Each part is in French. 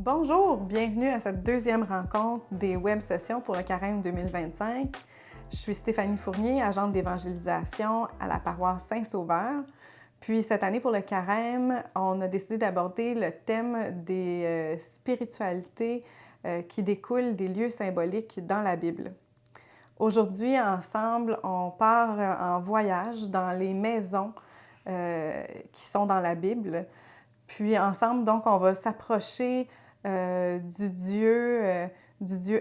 Bonjour, bienvenue à cette deuxième rencontre des web sessions pour le Carême 2025. Je suis Stéphanie Fournier, agente d'évangélisation à la paroisse Saint-Sauveur. Puis cette année pour le Carême, on a décidé d'aborder le thème des spiritualités qui découlent des lieux symboliques dans la Bible. Aujourd'hui, ensemble, on part en voyage dans les maisons qui sont dans la Bible. Puis ensemble, donc, on va s'approcher du Dieu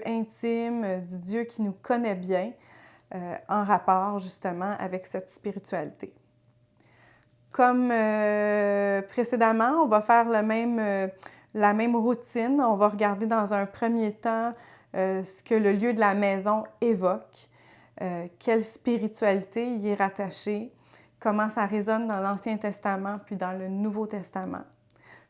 intime, du Dieu qui nous connaît bien, en rapport justement avec cette spiritualité. Comme précédemment, on va faire la même routine. On va regarder dans un premier temps ce que le lieu de la maison évoque, quelle spiritualité y est rattachée, comment ça résonne dans l'Ancien Testament puis dans le Nouveau Testament.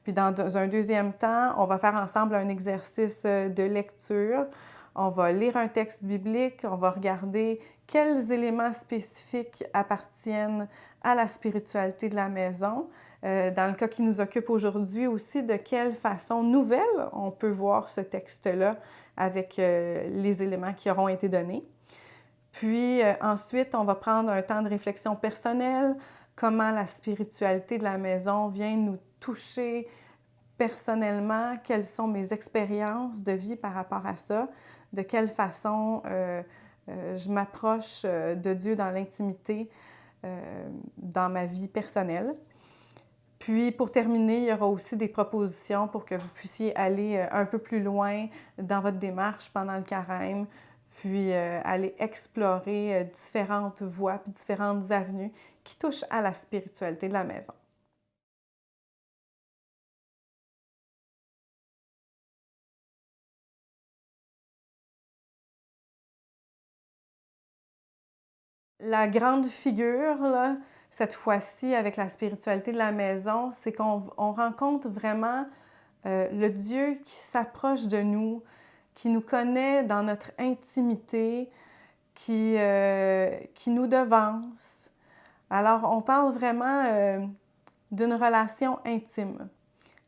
Puis dans un deuxième temps, on va faire ensemble un exercice de lecture. On va lire un texte biblique, on va regarder quels éléments spécifiques appartiennent à la spiritualité de la maison. Dans le cas qui nous occupe aujourd'hui aussi, de quelle façon nouvelle on peut voir ce texte-là avec les éléments qui auront été donnés. Puis ensuite, on va prendre un temps de réflexion personnelle, comment la spiritualité de la maison vient nous toucher personnellement, quelles sont mes expériences de vie par rapport à ça, de quelle façon je m'approche de Dieu dans l'intimité, dans ma vie personnelle. Puis, pour terminer, il y aura aussi des propositions pour que vous puissiez aller un peu plus loin dans votre démarche pendant le carême, puis aller explorer différentes voies, puis différentes avenues qui touchent à la spiritualité de la maison. La grande figure, là, cette fois-ci, avec la spiritualité de la maison, c'est qu'on rencontre vraiment le Dieu qui s'approche de nous, qui nous connaît dans notre intimité, qui nous devance. Alors, on parle vraiment d'une relation intime.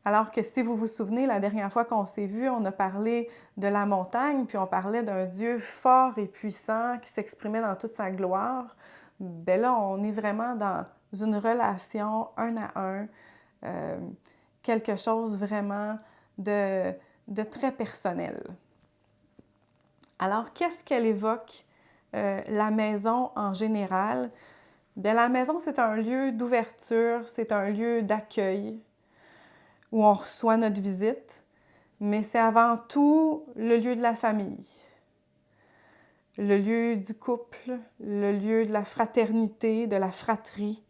Alors que si vous vous souvenez, la dernière fois qu'on s'est vu, on a parlé de la montagne, puis on parlait d'un Dieu fort et puissant qui s'exprimait dans toute sa gloire. Bien là, on est vraiment dans une relation un à un, quelque chose vraiment de très personnel. Alors, qu'est-ce qu'elle évoque, la maison en général? Bien, la maison, c'est un lieu d'ouverture, c'est un lieu d'accueil, où on reçoit notre visite, mais c'est avant tout le lieu de la famille, le lieu du couple, le lieu de la fraternité, de la fratrie.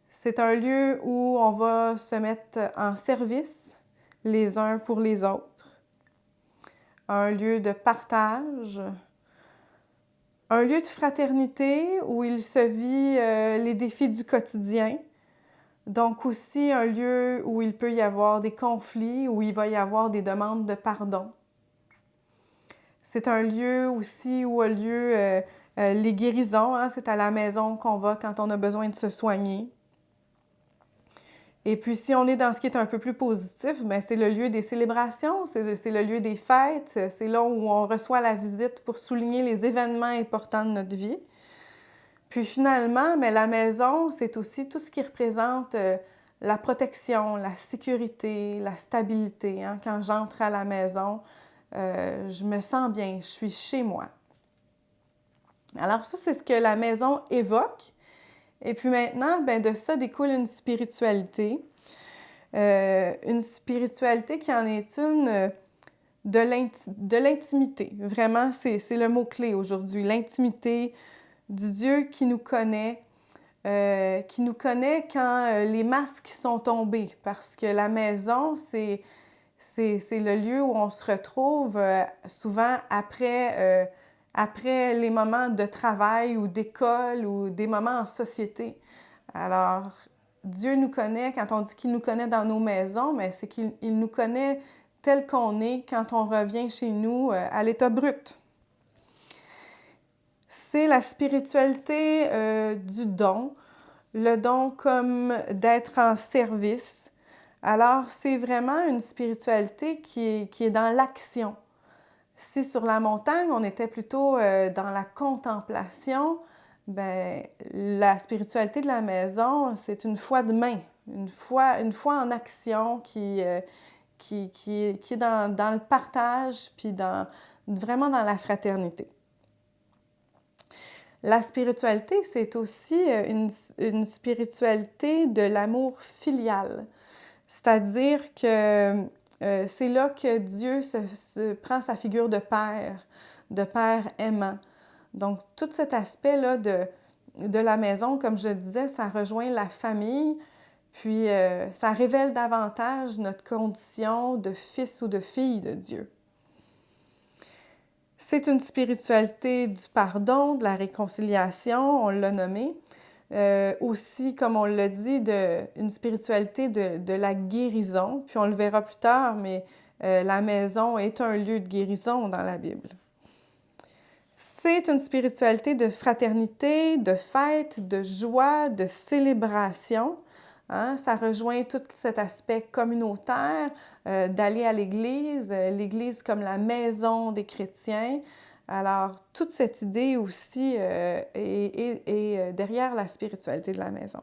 C'est un lieu où on va se mettre en service les uns pour les autres, un lieu de partage, un lieu de fraternité où il se vit les défis du quotidien. Donc aussi un lieu où il peut y avoir des conflits, où il va y avoir des demandes de pardon. C'est un lieu aussi où a lieu les guérisons, hein? C'est à la maison qu'on va quand on a besoin de se soigner. Et puis si on est dans ce qui est un peu plus positif, bien, c'est le lieu des célébrations, c'est le lieu des fêtes, c'est là où on reçoit la visite pour souligner les événements importants de notre vie. Puis finalement, mais la maison, c'est aussi tout ce qui représente la protection, la sécurité, la stabilité. Hein? Quand j'entre à la maison, je me sens bien, je suis chez moi. Alors ça, c'est ce que la maison évoque. Et puis maintenant, bien, de ça découle une spiritualité. Une spiritualité qui en est une de l'intimité. Vraiment, c'est le mot-clé aujourd'hui, l'intimité du Dieu qui nous connaît quand les masques sont tombés, parce que la maison, c'est le lieu où on se retrouve souvent après les moments de travail ou d'école ou des moments en société. Alors, Dieu nous connaît, quand on dit qu'il nous connaît dans nos maisons, mais c'est qu'il nous connaît tel qu'on est quand on revient chez nous à l'état brut. C'est la spiritualité du don, le don comme d'être en service, Alors, c'est vraiment une spiritualité qui est dans l'action. Si sur la montagne, on était plutôt dans la contemplation, ben la spiritualité de la maison, c'est une foi de main, une foi en action qui est dans le partage, puis vraiment dans la fraternité. La spiritualité, c'est aussi une spiritualité de l'amour filial. C'est-à-dire que c'est là que Dieu prend sa figure de père aimant. Donc, tout cet aspect-là de la maison, comme je le disais, ça rejoint la famille, puis ça révèle davantage notre condition de fils ou de fille de Dieu. C'est une spiritualité du pardon, de la réconciliation, on l'a nommé. Aussi, comme on l'a dit, une spiritualité de la guérison. Puis on le verra plus tard, mais la maison est un lieu de guérison dans la Bible. C'est une spiritualité de fraternité, de fête, de joie, de célébration. Hein? Ça rejoint tout cet aspect communautaire, d'aller à l'Église comme la maison des chrétiens. Alors, toute cette idée aussi est derrière la spiritualité de la maison.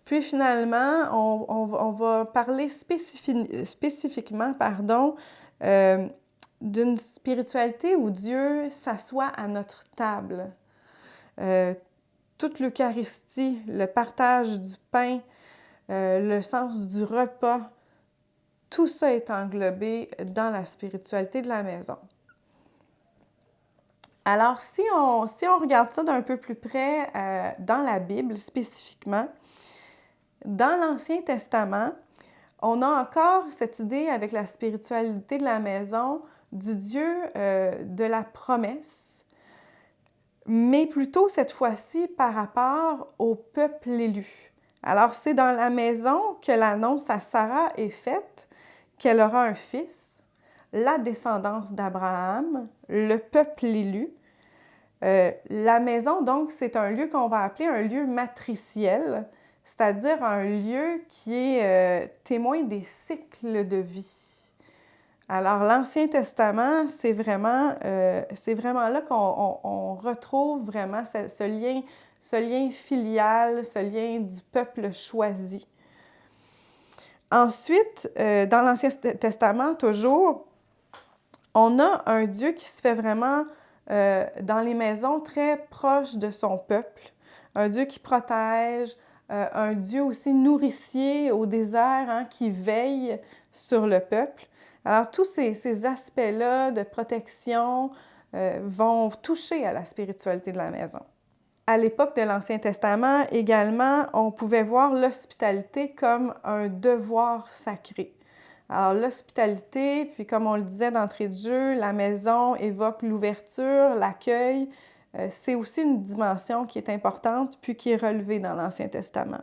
Puis finalement, on va parler spécifiquement d'une spiritualité où Dieu s'assoit à notre table. Toute l'Eucharistie, le partage du pain, le sens du repas, tout ça est englobé dans la spiritualité de la maison. Alors, si on regarde ça d'un peu plus près dans la Bible spécifiquement, dans l'Ancien Testament, on a encore cette idée avec la spiritualité de la maison du Dieu de la promesse, mais plutôt cette fois-ci par rapport au peuple élu. Alors, c'est dans la maison que l'annonce à Sarah est faite qu'elle aura un fils, la descendance d'Abraham, le peuple élu. La maison, donc, c'est un lieu qu'on va appeler un lieu matriciel, c'est-à-dire un lieu qui est témoin des cycles de vie. Alors, l'Ancien Testament, c'est vraiment là qu'on retrouve vraiment ce lien filial, ce lien du peuple choisi. Ensuite, dans l'Ancien Testament, toujours, on a un Dieu qui se fait vraiment dans les maisons très proche de son peuple, un Dieu qui protège, un Dieu aussi nourricier au désert, hein, qui veille sur le peuple. Alors, tous ces aspects-là de protection vont toucher à la spiritualité de la maison. À l'époque de l'Ancien Testament, également, on pouvait voir l'hospitalité comme un devoir sacré. Alors, l'hospitalité, puis comme on le disait d'entrée de jeu, la maison évoque l'ouverture, l'accueil. C'est aussi une dimension qui est importante, puis qui est relevée dans l'Ancien Testament.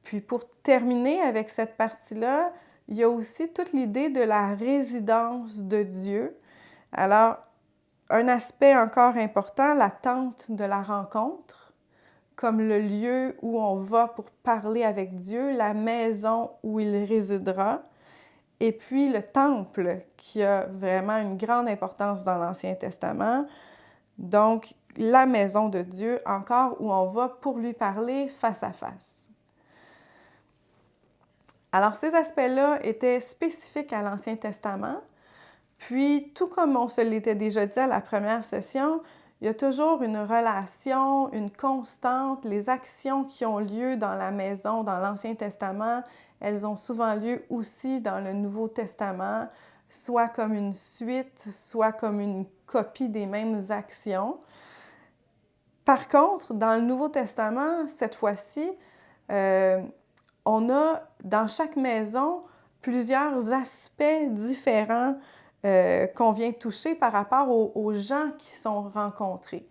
Puis pour terminer avec cette partie-là, il y a aussi toute l'idée de la résidence de Dieu. Alors, un aspect encore important, la tente de la rencontre, comme le lieu où on va pour parler avec Dieu, la maison où il résidera, et puis le temple qui a vraiment une grande importance dans l'Ancien Testament. Donc, la maison de Dieu, encore où on va pour lui parler face à face. Alors, ces aspects-là étaient spécifiques à l'Ancien Testament. Puis, tout comme on se l'était déjà dit à la première session, il y a toujours une relation, une constante. Les actions qui ont lieu dans la maison, dans l'Ancien Testament, elles ont souvent lieu aussi dans le Nouveau Testament, soit comme une suite, soit comme une copie des mêmes actions. Par contre, dans le Nouveau Testament, cette fois-ci, on a dans chaque maison plusieurs aspects différents qu'on vient toucher par rapport aux gens qui sont rencontrés.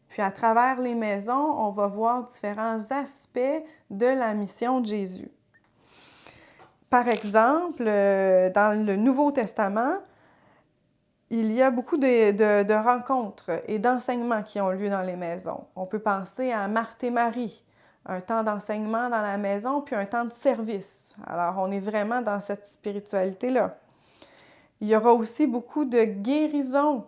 Puis à travers les maisons, on va voir différents aspects de la mission de Jésus. Par exemple, dans le Nouveau Testament, il y a beaucoup de rencontres et d'enseignements qui ont lieu dans les maisons. On peut penser à Marthe et Marie, un temps d'enseignement dans la maison, puis un temps de service. Alors, on est vraiment dans cette spiritualité-là. Il y aura aussi beaucoup de guérison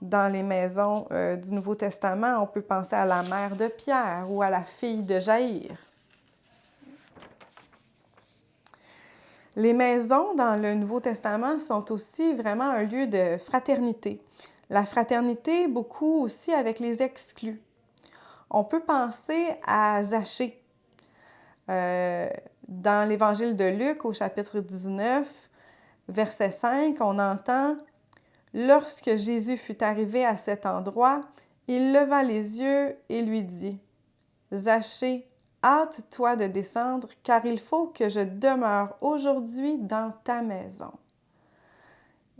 dans les maisons du Nouveau Testament. On peut penser à la mère de Pierre ou à la fille de Jaïr. Les maisons dans le Nouveau Testament sont aussi vraiment un lieu de fraternité. La fraternité, beaucoup aussi avec les exclus. On peut penser à Zachée. Dans l'Évangile de Luc, au chapitre 19, verset 5, on entend « Lorsque Jésus fut arrivé à cet endroit, il leva les yeux et lui dit « Zachée, hâte-toi de descendre, car il faut que je demeure aujourd'hui dans ta maison. »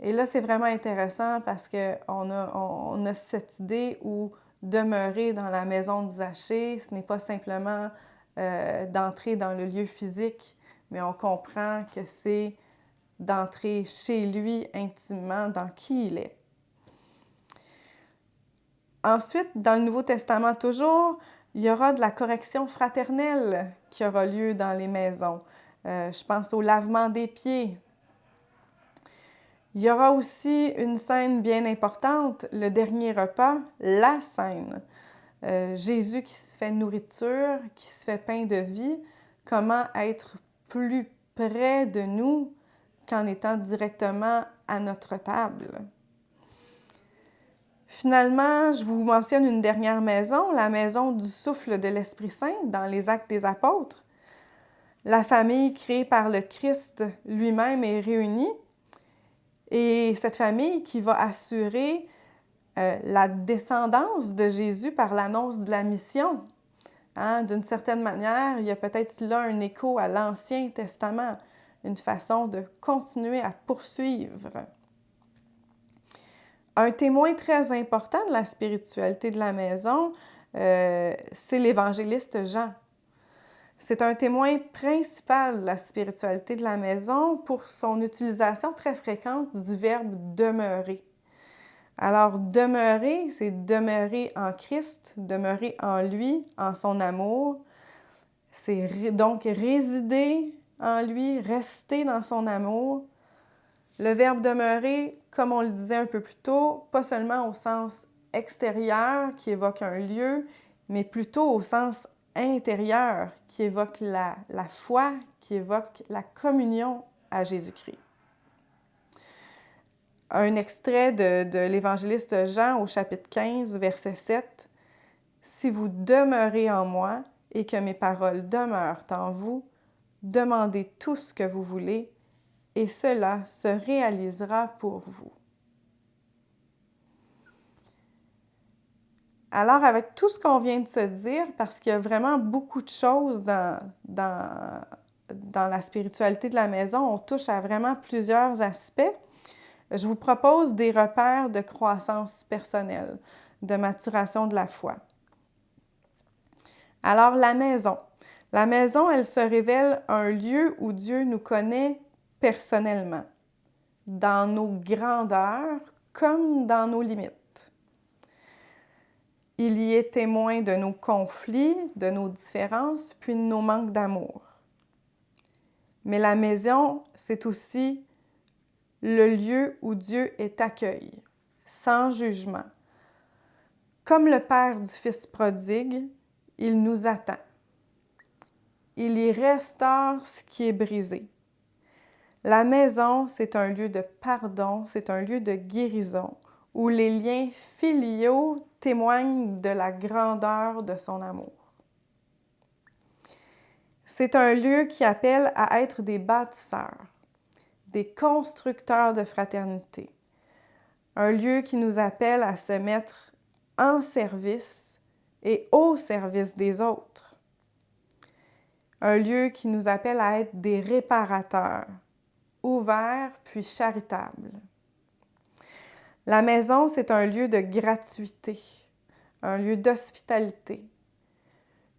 Et là, c'est vraiment intéressant parce qu'on a cette idée où demeurer dans la maison de Zachée, ce n'est pas simplement d'entrer dans le lieu physique, mais on comprend que c'est d'entrer chez lui intimement dans qui il est. Ensuite, dans le Nouveau Testament toujours, il y aura de la correction fraternelle qui aura lieu dans les maisons. Je pense au lavement des pieds. Il y aura aussi une scène bien importante, le dernier repas, la scène. Jésus qui se fait nourriture, qui se fait pain de vie, comment être plus près de nous qu'en étant directement à notre table. Finalement, je vous mentionne une dernière maison, la maison du souffle de l'Esprit Saint dans les Actes des Apôtres. La famille créée par le Christ lui-même est réunie et cette famille qui va assurer la descendance de Jésus par l'annonce de la mission. Hein? D'une certaine manière, il y a peut-être là un écho à l'Ancien Testament, une façon de continuer à poursuivre. Un témoin très important de la spiritualité de la maison, c'est l'évangéliste Jean. C'est un témoin principal de la spiritualité de la maison pour son utilisation très fréquente du verbe « demeurer ». Alors, demeurer, c'est demeurer en Christ, demeurer en lui, en son amour. C'est donc résider en lui, rester dans son amour. Le verbe demeurer, comme on le disait un peu plus tôt, pas seulement au sens extérieur qui évoque un lieu, mais plutôt au sens intérieur qui évoque la foi, qui évoque la communion à Jésus-Christ. Un extrait de l'évangéliste Jean au chapitre 15, verset 7. « Si vous demeurez en moi et que mes paroles demeurent en vous, demandez tout ce que vous voulez et cela se réalisera pour vous. » Alors, avec tout ce qu'on vient de se dire, parce qu'il y a vraiment beaucoup de choses dans la spiritualité de la maison, on touche à vraiment plusieurs aspects. Je vous propose des repères de croissance personnelle, de maturation de la foi. Alors, la maison. La maison, elle se révèle un lieu où Dieu nous connaît personnellement, dans nos grandeurs comme dans nos limites. Il y est témoin de nos conflits, de nos différences, puis de nos manques d'amour. Mais la maison, c'est aussi le lieu où Dieu est accueilli, sans jugement. Comme le Père du Fils prodigue, il nous attend. Il y restaure ce qui est brisé. La maison, c'est un lieu de pardon, c'est un lieu de guérison, où les liens filiaux témoignent de la grandeur de son amour. C'est un lieu qui appelle à être des bâtisseurs, des constructeurs de fraternité. Un lieu qui nous appelle à se mettre en service et au service des autres. Un lieu qui nous appelle à être des réparateurs, ouverts puis charitables. La maison, c'est un lieu de gratuité, un lieu d'hospitalité,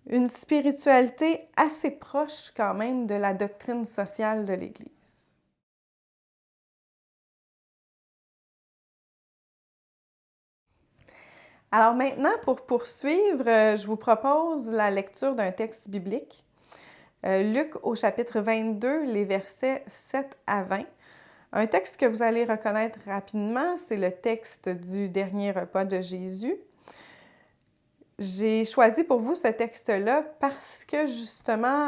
une spiritualité assez proche quand même de la doctrine sociale de l'Église. Alors maintenant, pour poursuivre, je vous propose la lecture d'un texte biblique. Luc au chapitre 22, les versets 7 à 20. Un texte que vous allez reconnaître rapidement, c'est le texte du dernier repas de Jésus. J'ai choisi pour vous ce texte-là parce que justement,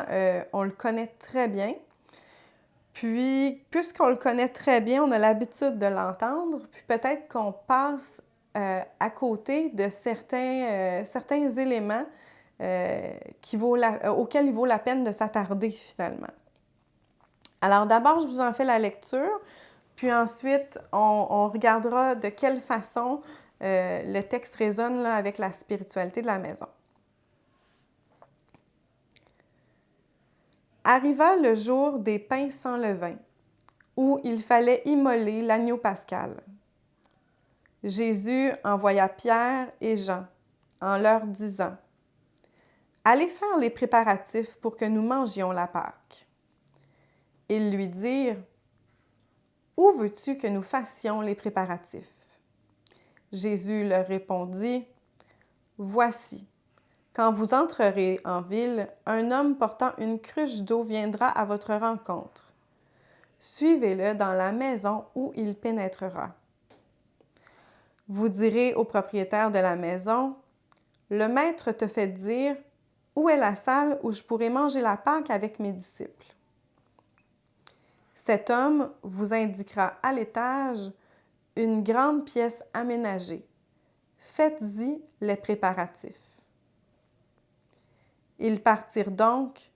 on le connaît très bien. Puis, puisqu'on le connaît très bien, on a l'habitude de l'entendre, puis peut-être qu'on passe à côté de certains éléments auxquels il vaut la peine de s'attarder finalement. Alors d'abord, je vous en fais la lecture, puis ensuite, on regardera de quelle façon le texte résonne là, avec la spiritualité de la maison. Arriva le jour des pains sans levain, où il fallait immoler l'agneau pascal. Jésus envoya Pierre et Jean en leur disant « Allez faire les préparatifs pour que nous mangions la Pâque. » Ils lui dirent « Où veux-tu que nous fassions les préparatifs? » Jésus leur répondit « Voici, quand vous entrerez en ville, un homme portant une cruche d'eau viendra à votre rencontre. Suivez-le dans la maison où il pénétrera. Vous direz au propriétaire de la maison, « Le maître te fait dire, où est la salle où je pourrai manger la Pâque avec mes disciples? » Cet homme vous indiquera à l'étage une grande pièce aménagée. Faites-y les préparatifs. Ils partirent donc,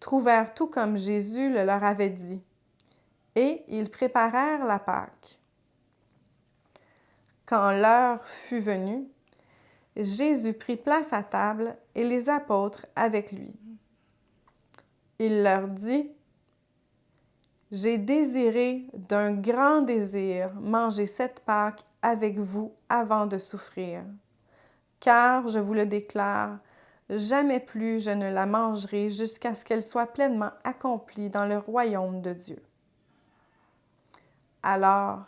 trouvèrent tout comme Jésus le leur avait dit, et ils préparèrent la Pâque. Quand l'heure fut venue, Jésus prit place à table et les apôtres avec lui. Il leur dit, « J'ai désiré d'un grand désir manger cette Pâque avec vous avant de souffrir. Car, je vous le déclare, jamais plus je ne la mangerai jusqu'à ce qu'elle soit pleinement accomplie dans le royaume de Dieu. » Alors,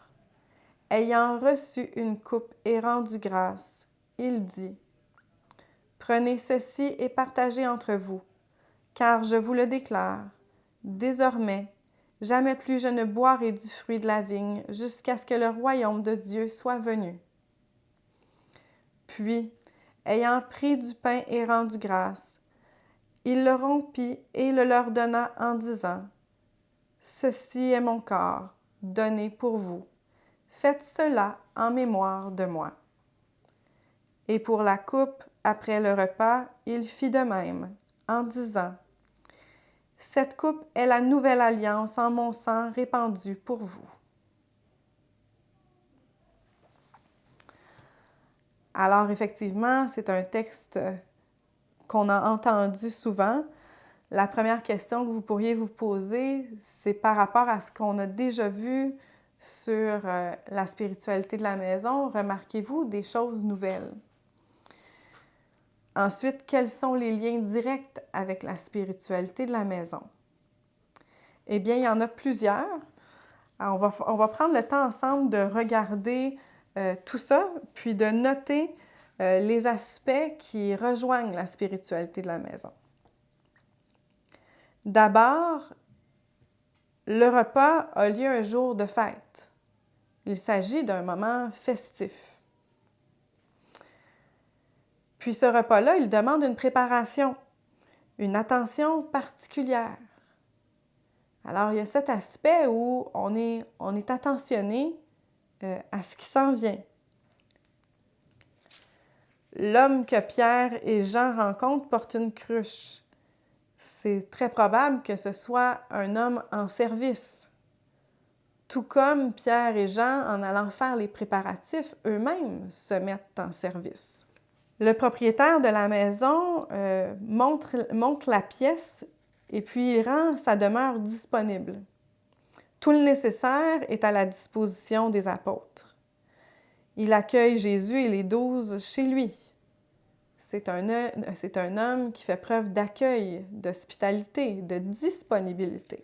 ayant reçu une coupe et rendu grâce, il dit, « Prenez ceci et partagez entre vous, car je vous le déclare, désormais, jamais plus je ne boirai du fruit de la vigne jusqu'à ce que le royaume de Dieu soit venu. » Puis, ayant pris du pain et rendu grâce, il le rompit et le leur donna en disant, « Ceci est mon corps, donné pour vous. Faites cela en mémoire de moi. » Et pour la coupe, après le repas, il fit de même, en disant, « Cette coupe est la nouvelle alliance en mon sang répandu pour vous. » Alors effectivement, c'est un texte qu'on a entendu souvent. La première question que vous pourriez vous poser, c'est par rapport à ce qu'on a déjà vu sur la spiritualité de la maison. Remarquez-vous des choses nouvelles? Ensuite, quels sont les liens directs avec la spiritualité de la maison? Eh bien, il y en a plusieurs. Alors, on va prendre le temps ensemble de regarder tout ça, puis de noter les aspects qui rejoignent la spiritualité de la maison. D'abord, le repas a lieu un jour de fête. Il s'agit d'un moment festif. Puis ce repas-là, il demande une préparation, une attention particulière. Alors, il y a cet aspect où on est attentionné à ce qui s'en vient. L'homme que Pierre et Jean rencontrent porte une cruche. C'est très probable que ce soit un homme en service. Tout comme Pierre et Jean, en allant faire les préparatifs, eux-mêmes se mettent en service. Le propriétaire de la maison montre la pièce et puis il rend sa demeure disponible. Tout le nécessaire est à la disposition des apôtres. Il accueille Jésus et les 12 chez lui. C'est un homme qui fait preuve d'accueil, d'hospitalité, de disponibilité.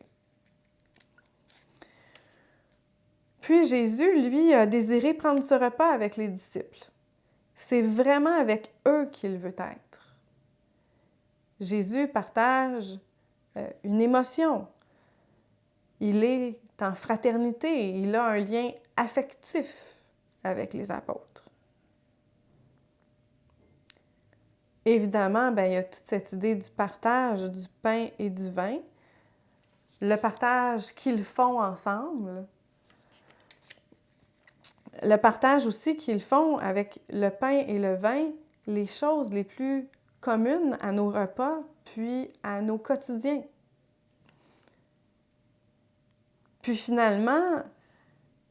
Puis Jésus, lui, a désiré prendre ce repas avec les disciples. C'est vraiment avec eux qu'il veut être. Jésus partage une émotion. Il est en fraternité, il a un lien affectif avec les apôtres. Évidemment, il y a toute cette idée du partage du pain et du vin, le partage qu'ils font ensemble, le partage aussi qu'ils font avec le pain et le vin, les choses les plus communes à nos repas, puis à nos quotidiens. Puis finalement,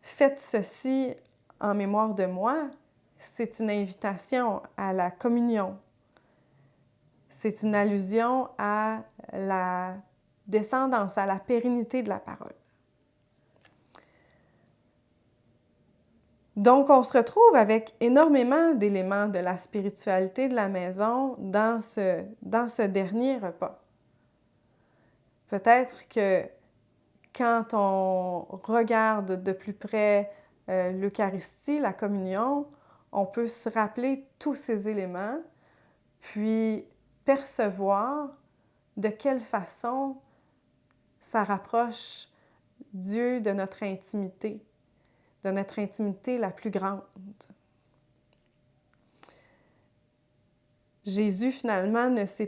faites ceci en mémoire de moi, c'est une invitation à la communion. C'est une allusion à la descendance, à la pérennité de la parole. Donc, on se retrouve avec énormément d'éléments de la spiritualité de la maison dans ce dernier repas. Peut-être que quand on regarde de plus près l'Eucharistie, la communion, on peut se rappeler tous ces éléments, puis percevoir de quelle façon ça rapproche Dieu de notre intimité la plus grande. Jésus, finalement, ne s'est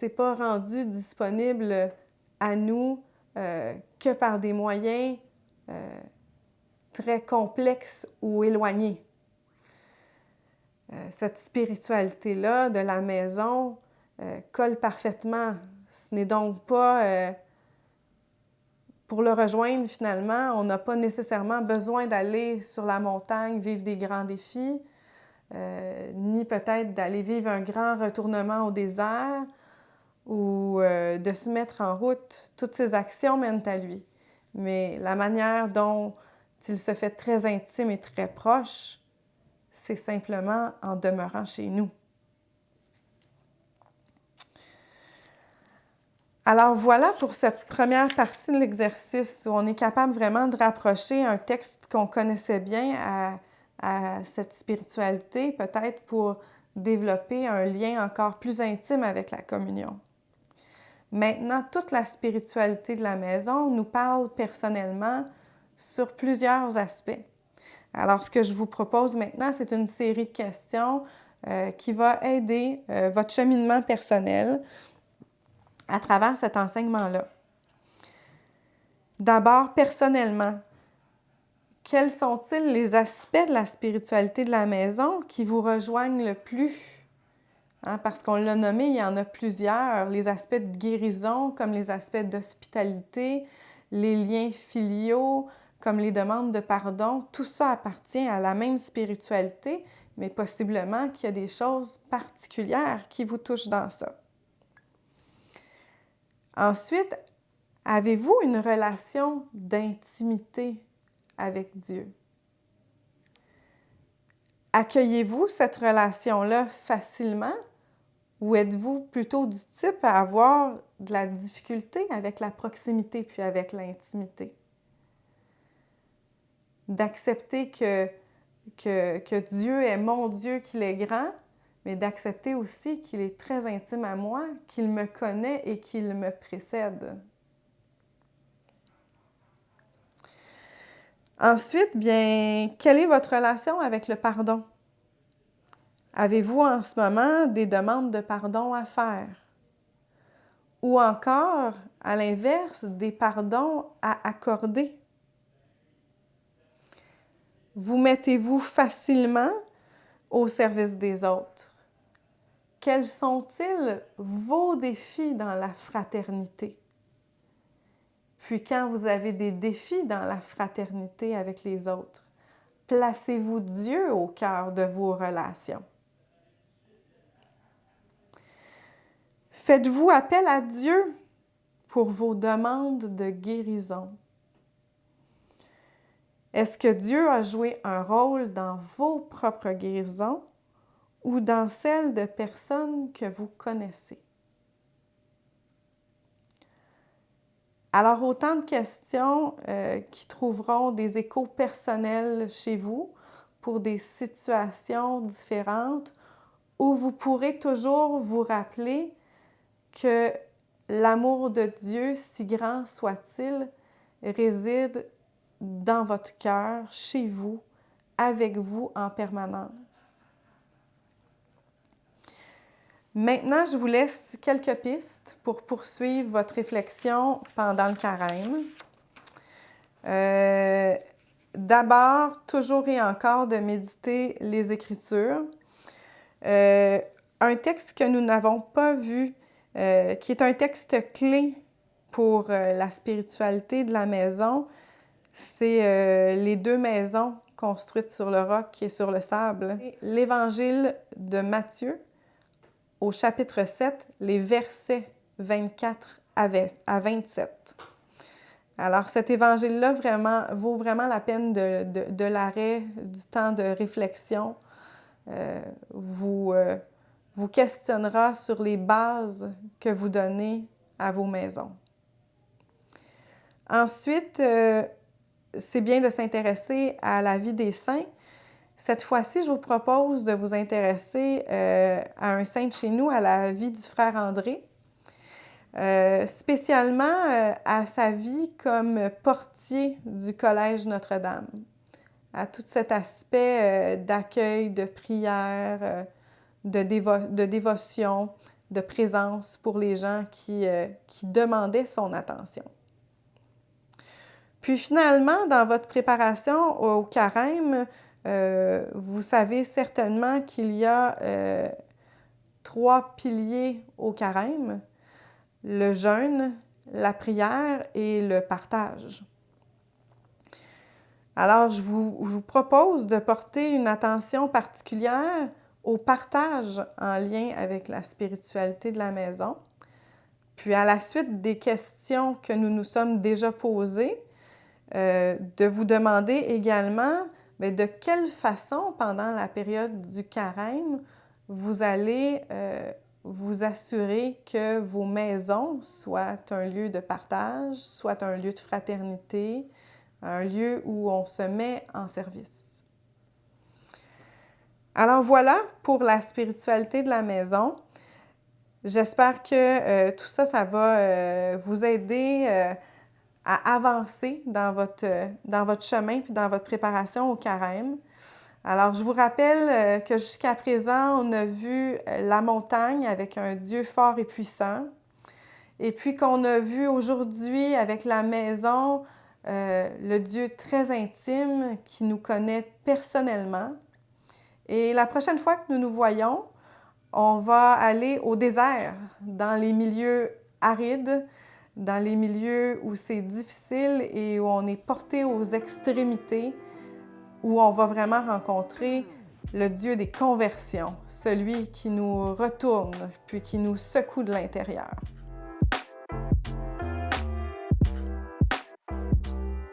pas rendu disponible à nous que par des moyens très complexes ou éloignés. Cette spiritualité-là de la maison colle parfaitement. Ce n'est donc pas... pour le rejoindre, finalement, on n'a pas nécessairement besoin d'aller sur la montagne, vivre des grands défis, ni peut-être d'aller vivre un grand retournement au désert ou de se mettre en route. Toutes ces actions mènent à lui. Mais la manière dont il se fait très intime et très proche, c'est simplement en demeurant chez nous. Alors voilà pour cette première partie de l'exercice où on est capable vraiment de rapprocher un texte qu'on connaissait bien à cette spiritualité, peut-être pour développer un lien encore plus intime avec la communion. Maintenant, toute la spiritualité de la maison nous parle personnellement sur plusieurs aspects. Alors, ce que je vous propose maintenant, c'est une série de questions qui va aider votre cheminement personnel à travers cet enseignement-là. D'abord, personnellement, quels sont-ils les aspects de la spiritualité de la maison qui vous rejoignent le plus? Parce qu'on l'a nommé, il y en a plusieurs. Les aspects de guérison, comme les aspects d'hospitalité, les liens filiaux, comme les demandes de pardon, tout ça appartient à la même spiritualité, mais possiblement qu'il y a des choses particulières qui vous touchent dans ça. Ensuite, avez-vous une relation d'intimité avec Dieu? Accueillez-vous cette relation-là facilement ou êtes-vous plutôt du type à avoir de la difficulté avec la proximité puis avec l'intimité? D'accepter que Dieu est mon Dieu, qu'il est grand, mais d'accepter aussi qu'il est très intime à moi, qu'il me connaît et qu'il me précède. Ensuite, bien, quelle est votre relation avec le pardon? Avez-vous en ce moment des demandes de pardon à faire? Ou encore, à l'inverse, des pardons à accorder? Vous mettez-vous facilement au service des autres? Quels sont-ils vos défis dans la fraternité? Puis quand vous avez des défis dans la fraternité avec les autres, placez-vous Dieu au cœur de vos relations. Faites-vous appel à Dieu pour vos demandes de guérison? Est-ce que Dieu a joué un rôle dans vos propres guérisons ou dans celles de personnes que vous connaissez? Alors, autant de questions qui trouveront des échos personnels chez vous pour des situations différentes où vous pourrez toujours vous rappeler que l'amour de Dieu, si grand soit-il, réside dans votre cœur, chez vous, avec vous en permanence. Maintenant, je vous laisse quelques pistes pour poursuivre votre réflexion pendant le carême. D'abord, toujours et encore, de méditer les Écritures. Un texte que nous n'avons pas vu, qui est un texte clé pour la spiritualité de la maison, c'est les 2 maisons construites sur le roc et sur le sable. L'Évangile de Matthieu, au chapitre 7, les versets 24 à 27. Alors, cet évangile-là vaut vraiment la peine de l'arrêt, du temps de réflexion. Vous questionnera sur les bases que vous donnez à vos maisons. Ensuite, c'est bien de s'intéresser à la vie des saints. Cette fois-ci, je vous propose de vous intéresser à un saint de chez nous, à la vie du frère André, spécialement à sa vie comme portier du Collège Notre-Dame, à tout cet aspect d'accueil, de prière, de dévotion, de présence pour les gens qui demandaient son attention. Puis finalement, dans votre préparation au carême, vous savez certainement qu'il y a 3 piliers au carême: le jeûne, la prière et le partage. Alors, je vous propose de porter une attention particulière au partage en lien avec la spiritualité de la maison. Puis à la suite des questions que nous nous sommes déjà posées, de vous demander également de quelle façon, pendant la période du carême, vous allez vous assurer que vos maisons soient un lieu de partage, soient un lieu de fraternité, un lieu où on se met en service. Alors voilà pour la spiritualité de la maison. J'espère que tout ça, ça va vous aider à avancer dans votre chemin puis dans votre préparation au carême. Alors, je vous rappelle que jusqu'à présent, on a vu la montagne avec un Dieu fort et puissant, et puis qu'on a vu aujourd'hui avec la maison le Dieu très intime qui nous connaît personnellement. Et la prochaine fois que nous nous voyons, on va aller au désert, dans les milieux arides, dans les milieux où c'est difficile et où on est porté aux extrémités, où on va vraiment rencontrer le Dieu des conversions, celui qui nous retourne puis qui nous secoue de l'intérieur.